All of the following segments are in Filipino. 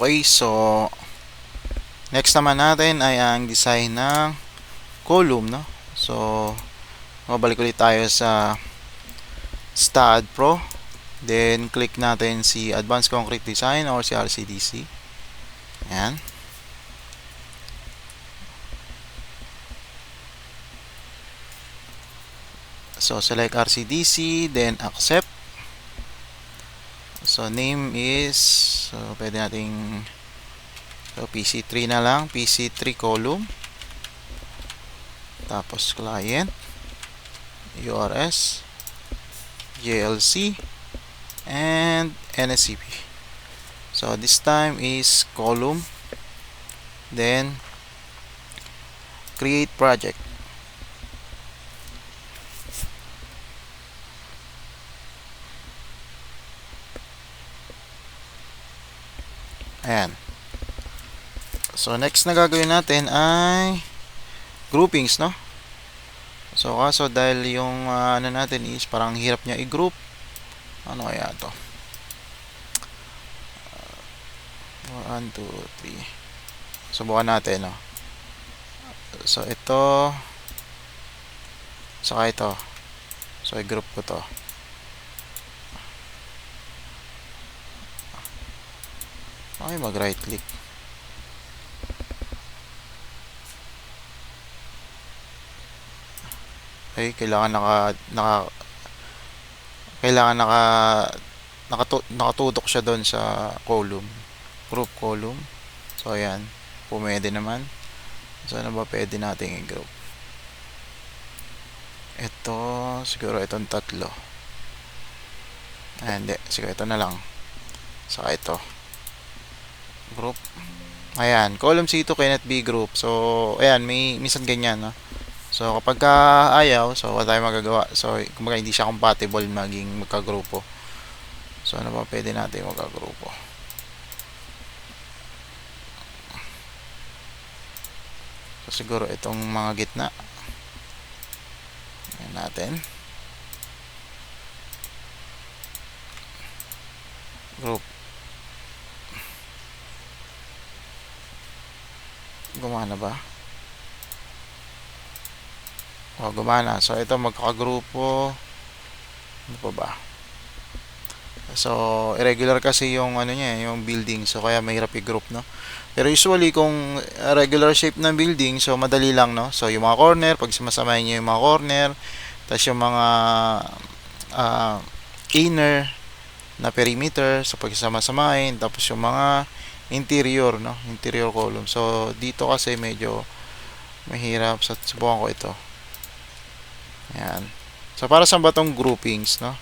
Okay, so next naman natin ay ang design ng column, no? So mabalik ulit tayo sa STAAD Pro. Then click natin si Advanced Concrete Design or si RCDC. Ayan. So select RCDC, then accept. So name is, so pwede nating PC3 na lang, PC3 column. Tapos client, URS, JLC, and NSCP. So this time is column, then create project. Ayan. So next na gagawin natin ay groupings, no? So kaso dahil yung ano natin is parang hirap niya i-group. Ano kaya to? 1, 2, 3. Subukan natin, no? So ito, saka ito. So i-group ko to. Okay, mag right click. Okay, kailangan nakatutok siya doon sa column, group column. So ayan, pumede naman. So ano ba pwede nating i-group? Ito, siguro itong tatlo. Hindi, siguro ito na lang. Saka ito, group. Ayan, column C2 cannot be group. So ayan, may minsan ganyan, no? So kapag ayaw, so wala tayong magagawa. So kumbaga hindi siya compatible maging magkagrupo. So ano ba pwede natin magkagrupo? So siguro itong mga gitna. Ayan natin. Group. Gumana ba? Gumana. So ito magkakagrupo. Ano pa ba? So irregular kasi yung ano niya, yung building. So kaya mahirap i-group, no? Pero usually kung regular shape ng building, so madali lang, no? So yung mga corner, pag sumasamahin niyo yung mga corner, tapos yung mga inner na perimeter, so pag sama-samahin, tapos yung mga interior, no? Interior column. So dito kasi medyo mahirap. So subukan ko ito. Ayan. So para sa batong groupings, no?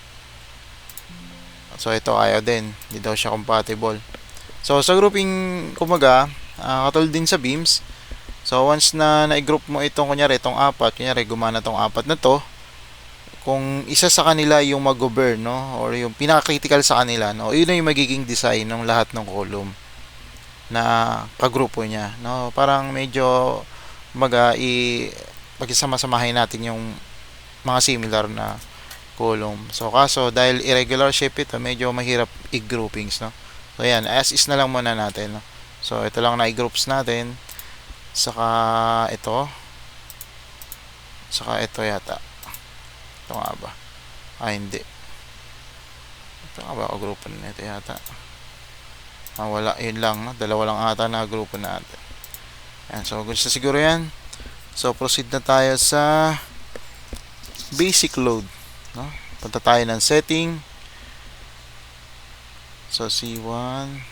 So ito ayaw din, hindi daw siya compatible. So sa grouping, kumaga, katulad din sa beams. So once na na-group mo itong kunyari itong apat, kunyari gumana itong apat na to, kung isa sa kanila yung mag-govern, no, or yung pinaka-critical sa kanila, no, yun na yung magiging design ng lahat ng column na kagrupo niya, no. Parang medyo pagsama-samahin natin yung mga similar na column. So kaso dahil irregular shape ito, medyo mahirap i-groupings, no. So ayan, as is na lang muna natin, no? So ito lang na i-groups natin. Saka ito. Saka ito yata. Ito nga ba? Hindi. Ito nga ba? O grupo na ito yata. Wala. Yun lang, no? Dalawa lang ata na grupo natin. Ayan. So gusto siguro yan. So proceed na tayo sa basic load, no? Punta tayo ng setting. So C1.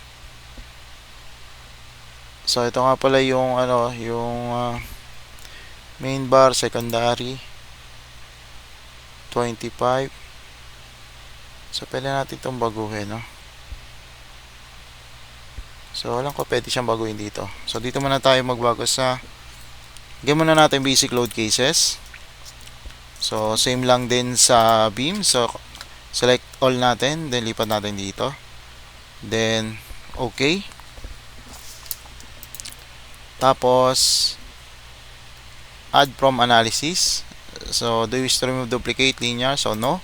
So ito nga pala yung ano, yung main bar, secondary 25. So pwede natin itong baguhin, no? So alam ko pwede siyang baguhin dito. So dito muna tayo magbago sa game muna natin basic load cases. So same lang din sa beam. So select all natin, then lipat natin dito. Then okay. Tapos add from analysis. So do you wish to remove duplicate linear? So no.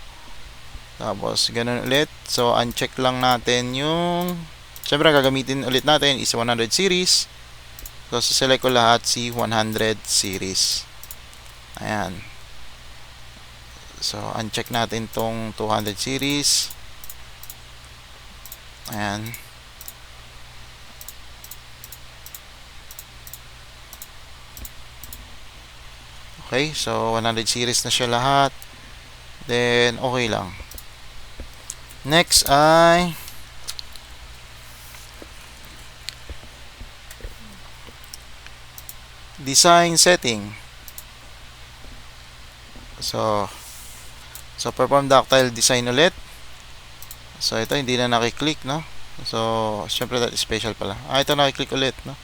Tapos ganun ulit. So uncheck lang natin yung Siyempre, gagamitin ulit natin is 100 series. So, select ko lahat si 100 series. Ayan. So, uncheck natin tong 200 series. Ayan. Okay, so 100 series na siya lahat. Then, okay lang. Next ay design setting. So perform ductile design ulit. So, ito hindi na nakiklik, no? So, syempre that is special pala. Ito nakiklik ulit, no?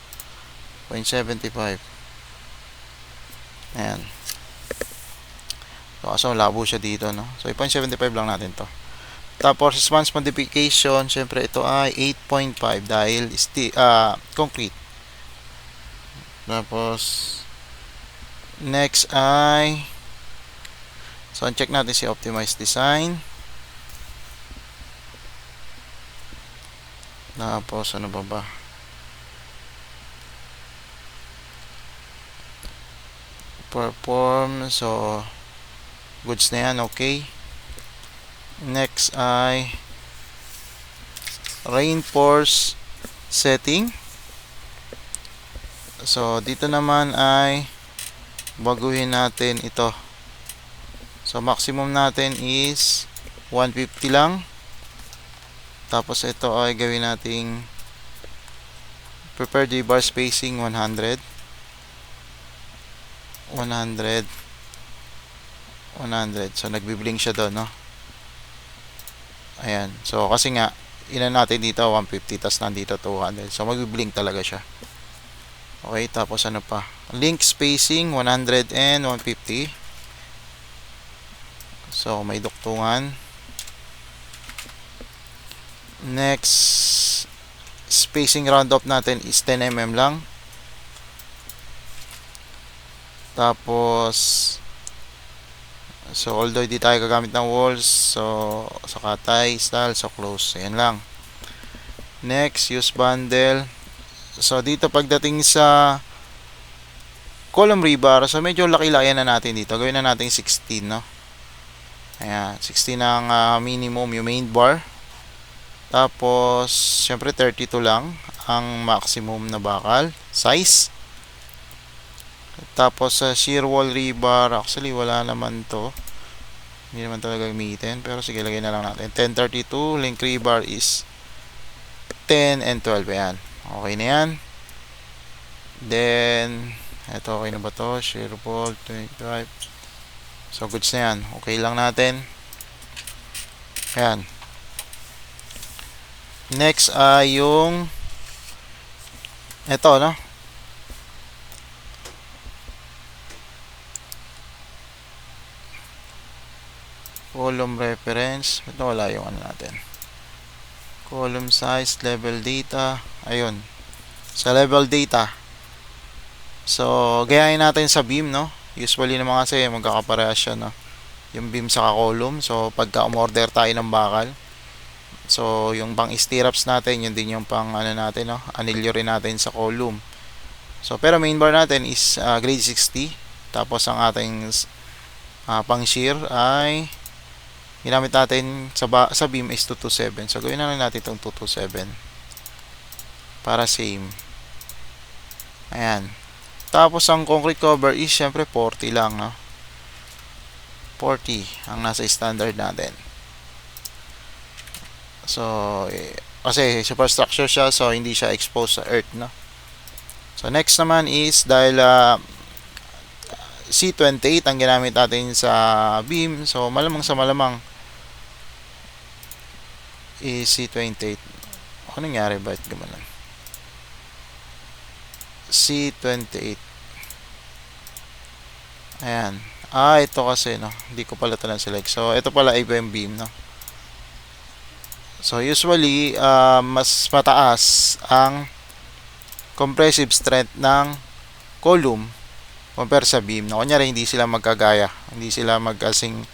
0.75. Ayan. So, kaso labo siya dito, no? So, 0.75 lang natin to. Tapos, response modification, syempre ito ay 8.5 dahil concrete. Tapos, next ay so, check natin si optimize design. Tapos, ano ba? Perform. So, goods na yan. Okay. Next ay reinforce setting. So, dito naman ay baguhin natin ito. So, maximum natin is 150 lang. Tapos, ito ay gawin nating prepare the bar spacing 100. 100. So, nagbi-blink siya doon, no? Ayan. So, kasi nga, ilan natin dito, 150, tas nandito 200. So, magbi-blink talaga siya. Okay, tapos ano pa? Link spacing, 100 and 150. So, may duktungan. Next, spacing round off natin is 10 mm lang. Tapos, so, although hindi tayo gagamit ng walls, so, tie, style, so, close. Ayan lang. Next, use bundle. So, dito pagdating sa column rebar, so, medyo laki-laki na natin dito. Gawin na natin 16, no? Ayan, 16 ang minimum yung main bar. Tapos, syempre 32 lang ang maximum na bakal size. Tapos, sa shear wall rebar, actually wala naman to. Hindi naman talaga gamitin. Pero sige, lagay na lang natin. 1032, link rebar is 10 and 12. Ayan. Okay na yan. Then, eto okay na ba to? Shear wall, 25. So, goods na yan. Okay lang natin. Ayan. Next ay yung eto, no? Column reference. Ito wala yung ano natin. Column size, level data. Ayun. Sa level data. So, gayahin natin sa beam, no? Usually naman kasi magkakaparehas siya, no? Yung beam sa column. So, pagka umorder tayo ng bakal, so, yung pang stirrups natin, yun din yung pang ano natin, no? Anilyo rin natin sa column. So, pero main bar natin is grade 60. Tapos, ang ating pang shear ay ginamit natin sa beam is 227. So, gawin na lang natin itong 227 para same. Ayan. Tapos, ang concrete cover is syempre 40 lang, no? 40 ang nasa standard natin. So, kasi superstructure siya, so hindi siya exposed sa earth, no? So, next naman is dahil C28 ang ginamit natin sa beam, so malamang sa malamang is C28. Ano nangyari? Bakit gumanon? C28. Ayan. Ito kasi, no? Hindi ko pala ito select. So, ito pala iba yung beam, no? So, usually, mas mataas ang compressive strength ng column compare sa beam. No? Kunyari, hindi sila magkagaya. Hindi sila magkasing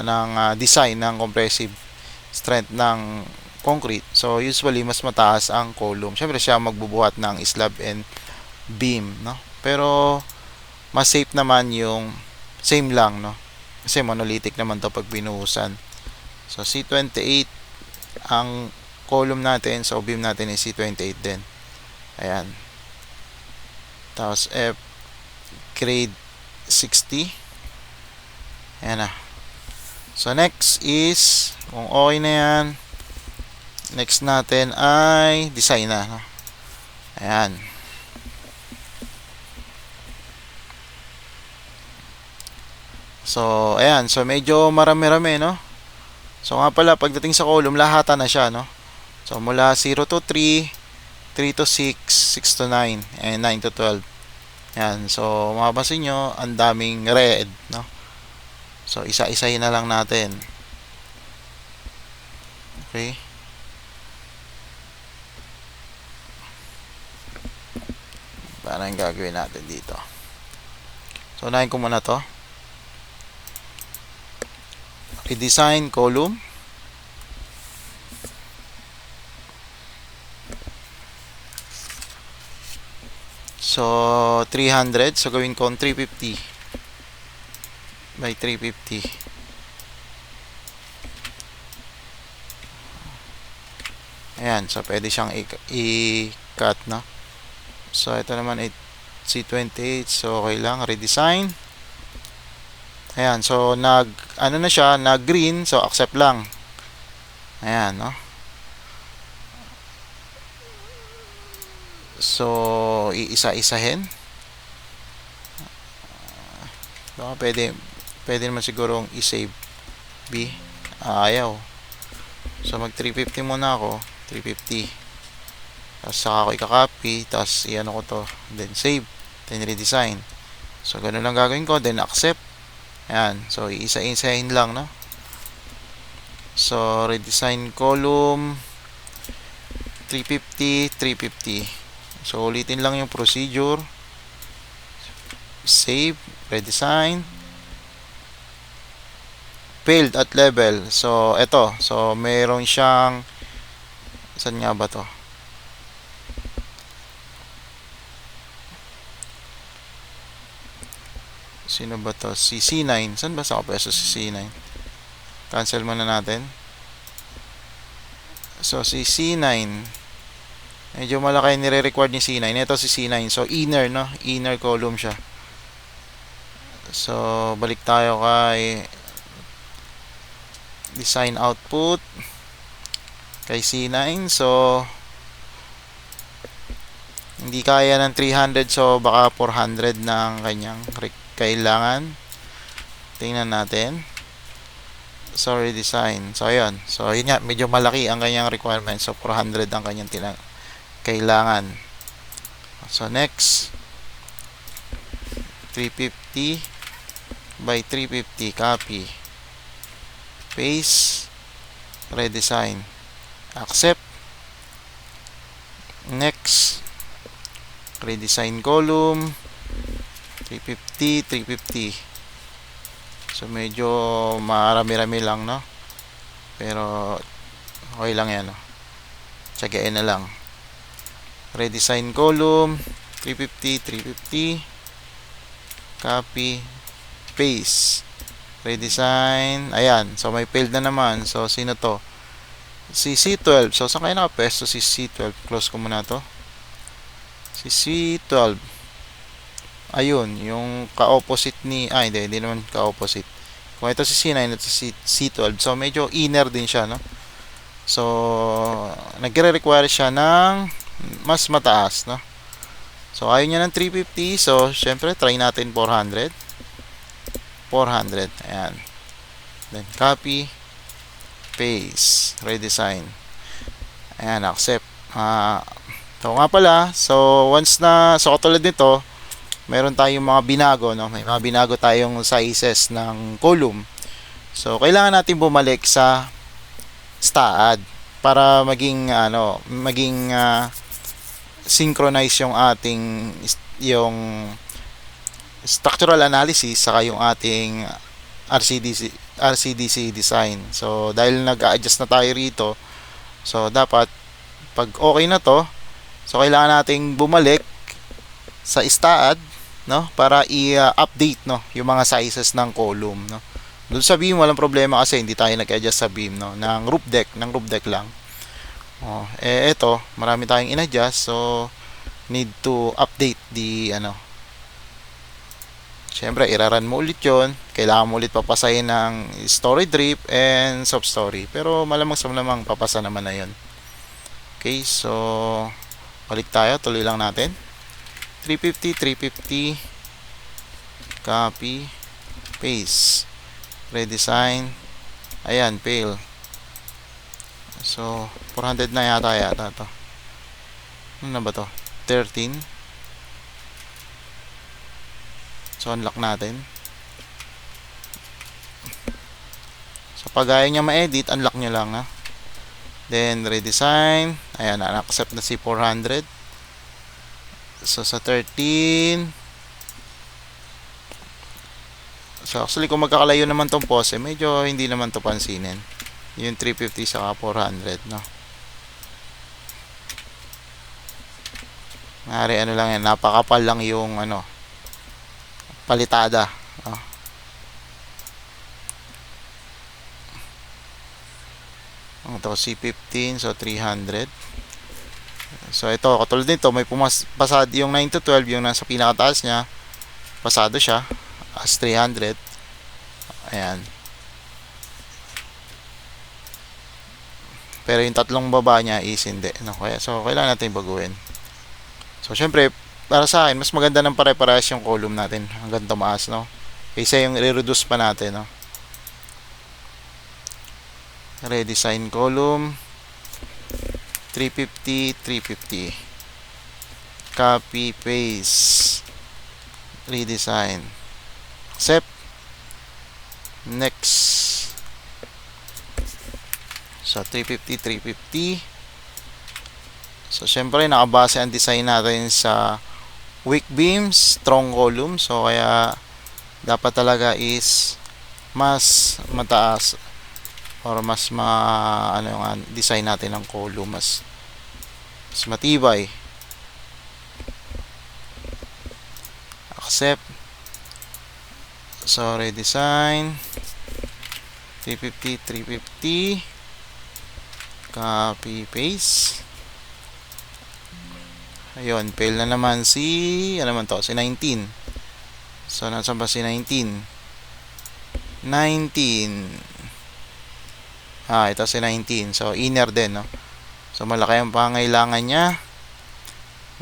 ng design ng compressive strength ng concrete. So usually mas mataas ang column. Syempre siya magbubuhat ng slab and beam, no? Pero mas safe naman yung same lang, no? Kasi monolithic naman to pag binuhusan. So C28 ang column natin, so beam natin is C28 din. Ayan. Tapos F grade 60. Ayan na. So next is, kung okay na yan, next natin ay design na, no? Ayan. So ayan, so medyo marami-rami, no? So nga pala, pagdating sa column, lahatan na siya, no? So mula 0 to 3, 3 to 6, 6 to 9, and 9 to 12. Ayan, so mapapansin nyo, ang daming red, no? So isa-isahin na lang natin. Okay. Parang gagawin natin dito. So unahin ko muna to. Redesign column. So 300, so gawin ko 350 by 350. Ayan, so pwede siyang i-cut, no? So ito naman ay C28, so okay lang, redesign. Ayan, so ano na siya, nag green, so accept lang. Ayan, no? So iisa-isahin. So, pwede naman sigurong i-save B. Ayaw. So mag 350 muna ako, 350. Tapos saka ako i-copy, tapos i-ano ko to, then save, then redesign. So ganun lang gagawin ko, then accept. Ayan, so iisa-isahin lang, no? So redesign column 350, 350. So ulitin lang yung procedure. Save, redesign. Failed at level. So eto, so meron siyang, saan nga ba to? Sino ba to? Si C9. Saan ba sa kapeso si C9? Cancel muna natin. So si C9, medyo malaki nire-record ni C9. Ito si C9. So inner, no? Inner column siya. So balik tayo kay design output kay C9. So hindi kaya ng 300, so baka 400 ng kanyang kailangan. Tingnan natin. So redesign. So ayun. So yun nga, medyo malaki ang kanyang requirement. So 400 ang kanyang kailangan. So next, 350 by 350, copy, paste, redesign, accept. Next, redesign column 350, 350. So medyo marami-rami lang, no? Pero okay lang yan, no? Tsagain na lang. Redesign column 350, 350, copy, paste, redesign. Ayan, so may failed na naman. So sino to? Si C12. So saan kayo nakapesto si C12? Close ko muna to. Si C12, ayun, yung ka-opposite ni, hindi naman ka-opposite. Kung ito si C9 at si C12, so medyo inner din siya, no? So nagre-require siya ng mas mataas, no? So ayaw niya ng 350, so syempre try natin 400. Ayan, then copy, paste, redesign. Ayan, accept. So nga pala, so once na, so katulad nito, meron tayong mga binago, no? May mga binago tayong sizes ng column. So kailangan natin bumalik sa STAAD para maging synchronize yung ating structural analysis saka yung ating RCDC design. So dahil nag-a-adjust na tayo rito, So dapat pag okay na to, so kailangan nating bumalik sa istaad, no, para i-update, no, yung mga sizes ng column, no. Doon sa beam walang problema kasi hindi tayo nag-adjust sa beam, no, ng roof deck lang. Ito marami tayong in-adjust, so need to update the syempre iraran mo ulit yon, kailangan mo ulit papasahin ng story drip and soft story, pero malamang sa malamang papasa naman na yon. Okay, so balik tayo, tuloy lang natin. 350 copy paste, redesign, ayan, fail. So 400 na yata to. Ano na ba to? 13. So unlock natin. So pag ayaw nyo ma-edit, unlock nyo lang, ha. Then redesign, ayan, na-accept na si 400. So sa 13, so actually kung magkakalayo naman tong pose, medyo hindi naman to pansinin yung 350 saka 400, no. Ngari ano lang yan, napakapal lang yung palitada, ito C15, so 300. So ito katulad nito, may pasado yung 9 to 12, yung nasa pinakataas niya pasado siya as 300. Ayan. Pero yung tatlong baba niya is hindi, no? So kailangan natin baguhin. So syempre para sa akin mas maganda ng pare-parehas yung column natin hanggang tumaas, no, kaysa yung i-reduce pa natin, no. Redesign column 350 copy paste, redesign, accept, next. So 350. So syempre nakabase ang design natin sa weak beams, strong column, so kaya dapat talaga is mas mataas or mas yung design natin ng column mas matibay. Accept. So redesign 350 copy paste. Ayun, fail na naman si 19. So nasaan ba si 19? Ito si 19. So inner din, no. So malaki ang pangailangan niya.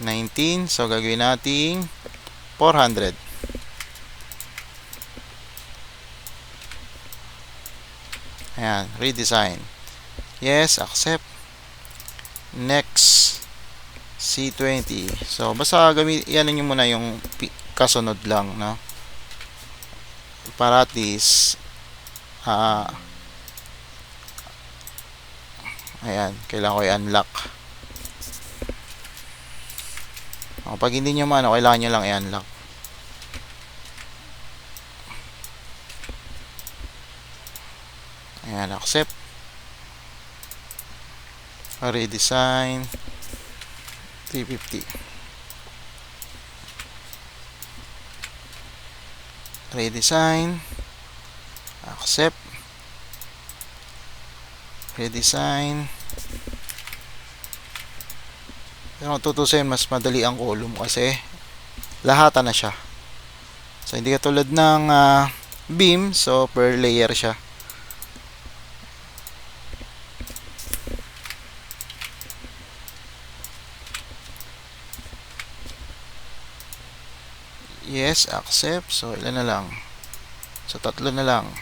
19. So gagawin nating 400. Ayan, redesign. Yes, accept. Next, C20. So basta yan niyo muna yung kasunod lang, no. Para at least ayan, kailangan ko i-unlock. Pag hindi nyo kailangan nyo lang i-unlock. Ayan, accept. Redesign 350. Redesign, accept, redesign. Pero tutusin mas madali ang column kasi lahatan na siya. So hindi katulad ng beam, so per layer siya. Yes, accept. So ilan na lang? So tatlo na lang.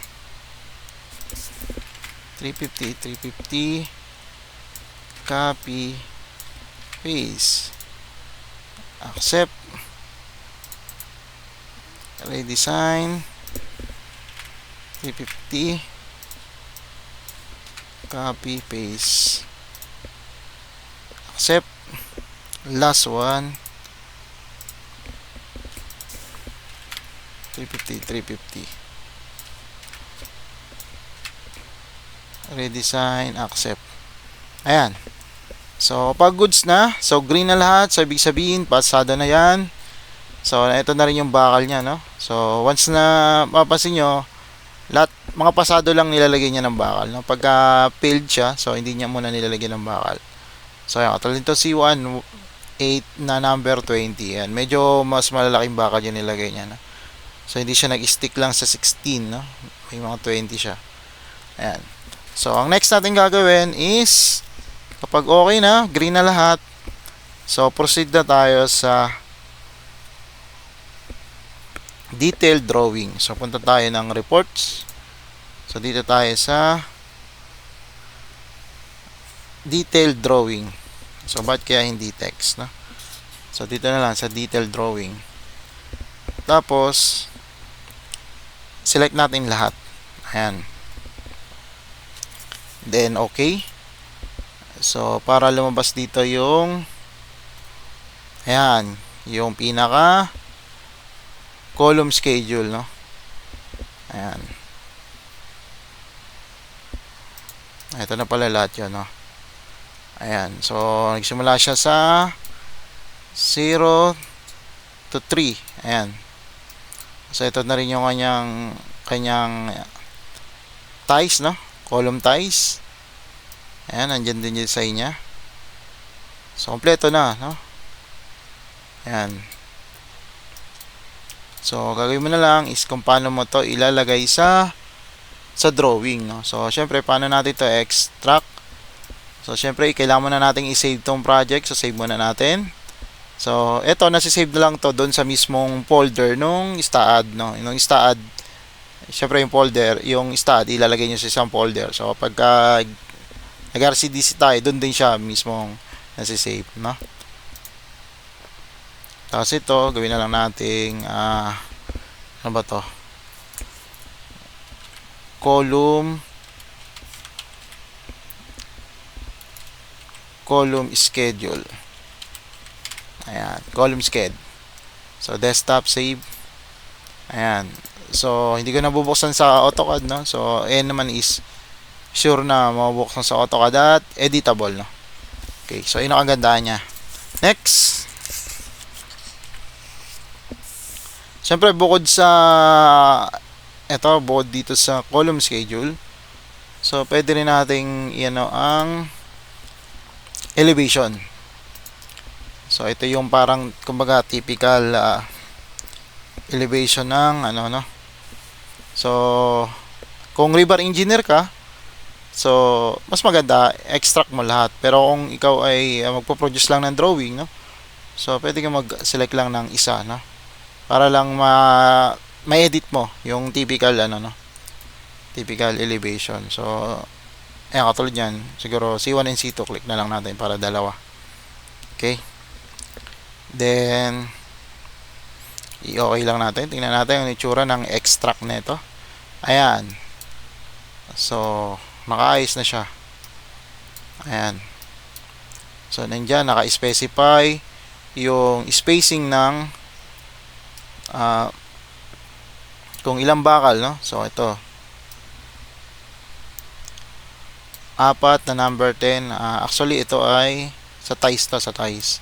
350 copy paste, accept, redesign 350 copy paste, accept, last one 350 redesign, accept. Ayan. So, pag goods na, so green na lahat, so ibig sabihin, pasado na yan. So, ito na rin yung bakal niya, no? So, once na mapapansin nyo, lahat, mga pasado lang nilalagay niya ng bakal, no? Pagka failed siya, so hindi niya muna nilalagay ng bakal. So, ayan, katulad nito C1, 8 na number 20. Ayan, medyo mas malalaking bakal yung nilagay niya, no? So, hindi siya nag-stick lang sa 16, no? May mga 20 siya. Ayan. So, ang next natin gagawin is, kapag okay na, green na lahat, so proceed na tayo sa detailed drawing. So, punta tayo ng reports. So, dito tayo sa detailed drawing. So, ba't kaya hindi text, no? So, dito na lang sa detailed drawing. Tapos, select natin lahat. Ayan. Then, okay. So, para lumabas dito yung ayan, yung pinaka column schedule, no? Ayan. Ito na pala lahat yun, no? Ayan. So, nagsimula siya sa 0 to 3. Ayan. So, ito na rin yung kanyang ties, no? Column ties. Ayan, nandyan din yung design niya. So, kompleto na, no? Ayan. So, gagawin mo na lang is kung paano mo to ilalagay sa drawing, no? So, syempre, paano natin to extract? So, syempre, kailangan na natin i-save tong project. So, save muna natin. So, eto, nasi-save na lang to doon sa mismong folder nung staad, no? Yung staad, syempre, yung folder, yung staad, ilalagay nyo sa isang folder. So, pagka nag-RCDC tayo, doon din siya mismong nasi-save, no? Tapos ito, gawin na lang nating ano ba to? Column schedule. Ayan, column sched. So, desktop save. Ayan. So, hindi ko nabubuksan sa AutoCAD, no? So, naman is sure na mabubuksan sa AutoCAD at editable, no? Okay, so yun ang kagandahan niya. Next. Siyempre, bukod dito sa column schedule, so pwede rin nating ang elevation. So, ito yung parang kumbaga typical elevation ng no? So, kung river engineer ka, so, mas maganda, extract mo lahat. Pero kung ikaw ay magpo-produce lang ng drawing, no? So, pwede ka mag-select lang ng isa, no? Para lang ma-edit mo yung typical, no? Typical elevation. So, ayan, katulad yan. Siguro, C1 and C2, click na lang natin para dalawa. Okay? Then, i-okay lang natin. Tingnan natin yung itsura ng extract nito. Ayan. So, nakaayos na siya. Ayan. So, nandyan, naka-specify yung spacing ng kung ilang bakal, no? So, ito. 4 na number 10. Actually, ito ay sa ties to, sa ties.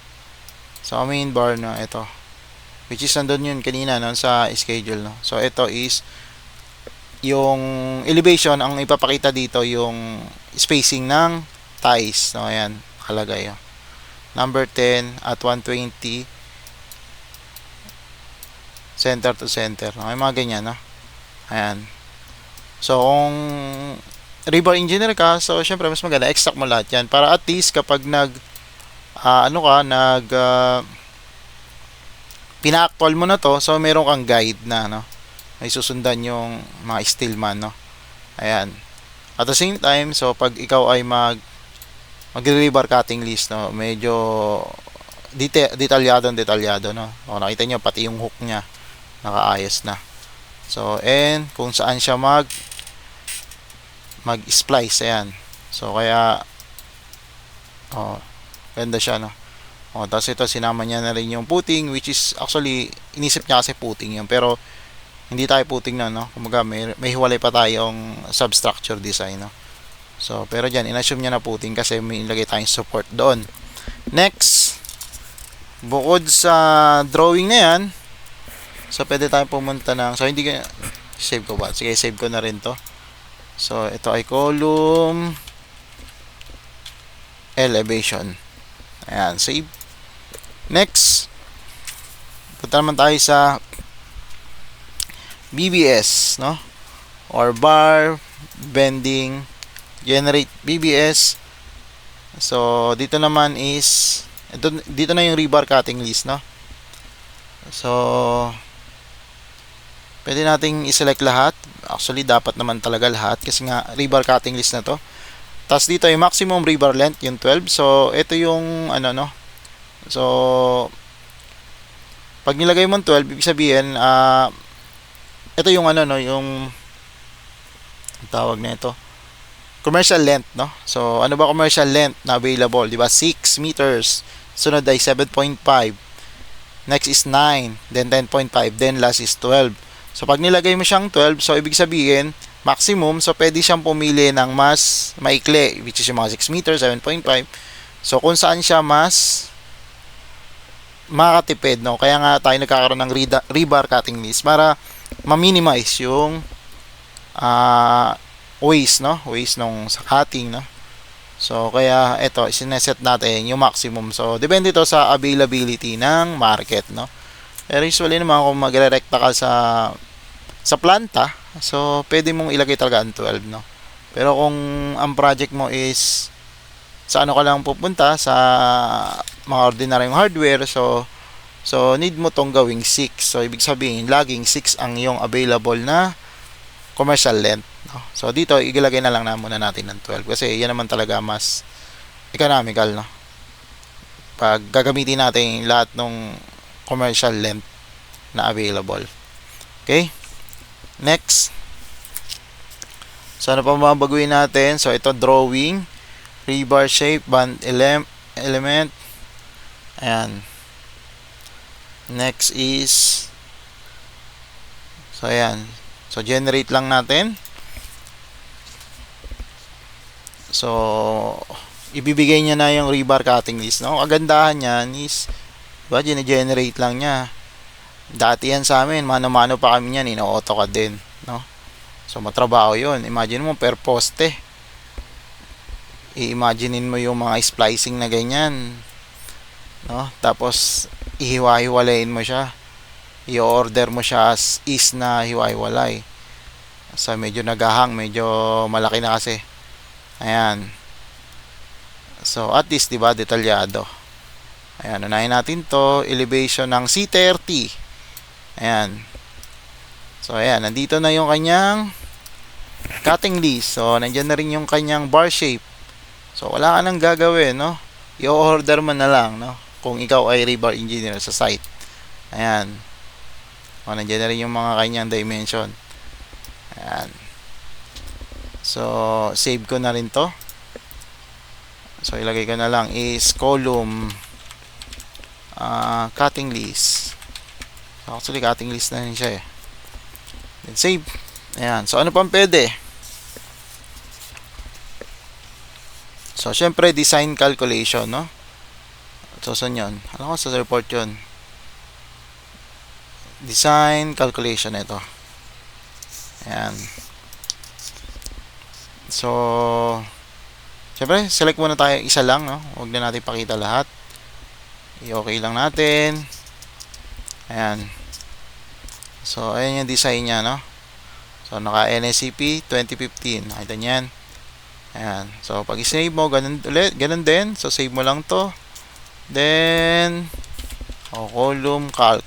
So, main bar na ito. Which is nandun yun kanina, no? Sa schedule, no? So, ito is yung elevation, ang ipapakita dito yung spacing ng ties, no? Ayan, nakalagay, oh. Number 10 at 120 center to center, no? May mga ganyan, no? Ayan. So, kung river engineer ka, so syempre mas maganda extract mo lahat yan para at least kapag pina-actual mo na to, so meron kang guide na, no? May susundan yung mga steelman, no? Ayan. At the same time, so pag ikaw ay mag-rebar cutting list, no? Medyo detalyado, no? O, nakita nyo, pati yung hook niya nakaayos na. So, and kung saan siya mag-splice, ayan. So, kaya ganda siya, no? Tapos ito, sinama niya na rin yung puting, which is actually, inisip niya kasi puting yun, pero hindi tayo puting na, no? Kumbaga, may hiwalay pa tayong substructure design, no? So, pero dyan, inassume niya na puting kasi may ilagay tayong support doon. Next, bukod sa drawing na yan, so, pwede tayong pumunta ng, so, hindi ka, save ko ba? Sige, save ko na rin to. So, ito ay column elevation. Ayan, save. Next, punta naman tayo sa BBS, no? Or bar bending generate BBS. So, dito naman is dito na yung rebar cutting list, no? So, pwede nating i-select lahat. Actually, dapat naman talaga lahat kasi nga rebar cutting list na to. Tapos dito ay maximum rebar length, yung 12. So, ito yung ano, no? So, pag nilagay mo 12, ibig sabihin, ito yung ano, no? Yung tawag na ito, commercial length, no? So, ano ba commercial length na available? Di ba? 6 meters. Sunod ay 7.5. Next is 9. Then 10.5. Then last is 12. So, pag nilagay mo siyang 12, so, ibig sabihin, maximum, so, pwede siyang pumili ng mas maikli, which is yung mga 6 meters, 7.5. So, kung saan siya mas makakatipid, no? Kaya nga tayo nagkakaroon ng rebar cutting list para ma-minimize yung waste, no? Waste nung sa cutting, no? So, kaya ito, sineset natin yung maximum. So, depende ito sa availability ng market, no? Pero usually naman kung magre-recta ka sa planta, so, pwede mong ilagay talaga ang 12, no? Pero kung ang project mo is sa ano ka lang pupunta, sa mga ordinaryong hardware, so need mo tong gawing 6. So, ibig sabihin, laging 6 ang yung available na commercial length, no? So, dito, ilalagay na lang na muna natin ng 12 kasi yan naman talaga mas economical, no? Pag gagamitin natin lahat ng commercial length na available. Okay? Next. So, ano pa mababaguhin natin? So, ito, drawing, rebar shape, band element. Ayan. Next is, so, ayan. So, generate lang natin. So, ibibigay niya na yung rebar cutting list, no? Kagandahan niyan is, diba, generate lang niya. Dati yan sa amin, mano-mano pa kami niyan, ino-AutoCAD din, no? So, matrabaho yun. Imagine mo, per poste. I-imaginein mo yung mga splicing na ganyan, no? Tapos, ihiwa-hiwalayin mo siya. I-order mo siya as is na hiwa-hiwalay. So, medyo nagahang, medyo malaki na kasi. Ayan. So, at least, diba, detalyado. Ayan, unahin natin to, elevation ng C30. Ayan. So, ayan, nandito na yung kanyang cutting list. So, nandiyan na rin yung kanyang bar shape. So, wala ka nang gagawin, no? I-order mo na lang, no? Kung ikaw ay rebar engineer sa site. Ayan. O, nandiyan na rin yung mga kanyang dimension. Ayan. So, save ko na rin to. So, ilagay ko na lang is column cutting list. So, actually, cutting list na rin siya eh. Then, save. Ayan. So, ano pang pwede? So, syempre, design calculation, no? So, saan yun? Ano ko sa report yun? Design calculation, ito. Ayan. So, syempre, select muna tayo isa lang, no? Huwag na natin pakita lahat. I-okay lang natin. Ayan. So, ayan yung design niya, no? So, naka NSCP 2015. Nakita niyan. Ayan. So, pag i-save mo, ganun ulit. Ganun din. So, save mo lang to. Then, column calc.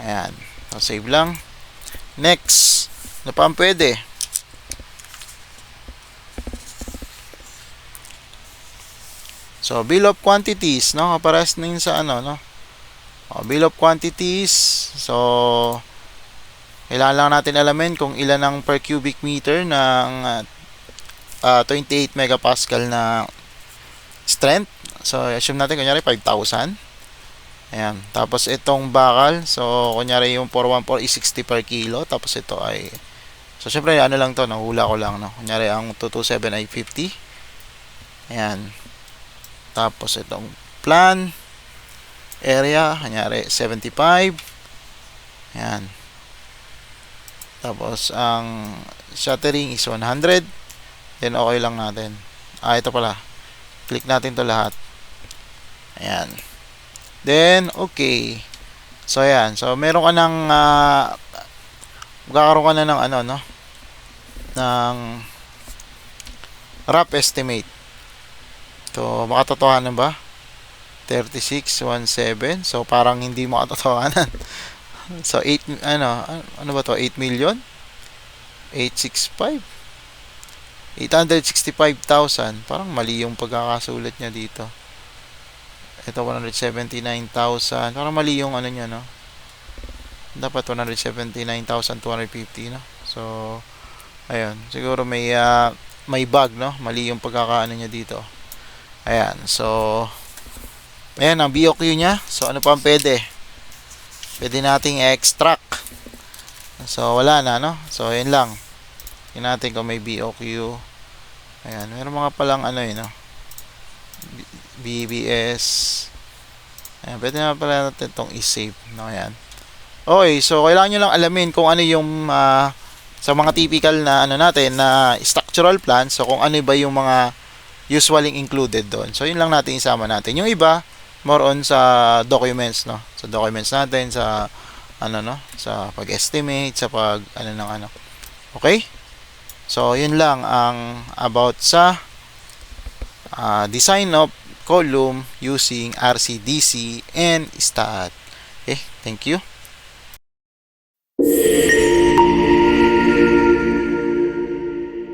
Ayan. So, save lang. Next. Ano pa ang pwede? So, bill of quantities, no? Kaparas na yun sa ano, no? Bill of quantities. So, kailangan lang natin alamin kung ilan ang per cubic meter ng 28 megapascal na strength. So, assume natin, kunyari, 5,000. Ayan. Tapos, itong bakal. So, kunyari, yung 414 is 60 per kilo. Tapos, ito ay So, syempre, ano lang to, nahula ko lang, no? Kunyari, ang 227 ay 50. Ayan. Tapos, itong plan, area, kunyari, 75. Ayan. Tapos, ang shuttering is 100. Then, okay lang natin. Ito pala. Click natin to lahat. Ayan. Then, okay. So, ayan. So, meron ka ng magkakaroon ka na ng ano, no? Ng rough estimate. So, makatotohanan ba? 3617. So, parang hindi makatotohanan. So, 8, ano ba to? 8 million? 865? 865,000. Parang mali yung pagkakasulat niya dito. Ito, 179,000. Parang mali yung ano niya, no? Dapat 179,250, no? So, ayun. Siguro may bug, no? Mali yung pagkakaano niya dito. Ayan. So, ayan ang BOQ niya. So, ano pa ang pwede? Pwede nating extract. So, wala na, no? So, ayan lang. Tingnan natin kung may BOQ. Ayan. Meron mga palang ano yun, no? BBS. Ayan. Pwede na pala natin itong i-save. No? Ayan. Okay. So, kailangan nyo lang alamin kung ano yung sa mga typical na ano natin na structural plans. So, kung ano ba yung mga usually included doon. So, yun lang natin isama natin. Yung iba, more on sa documents, no? Sa documents natin, sa ano, no? Sa pag-estimate, sa pag ano ng ano. Okay? So, yun lang ang about sa design of column using RCDC and STAAD. Okay, thank you.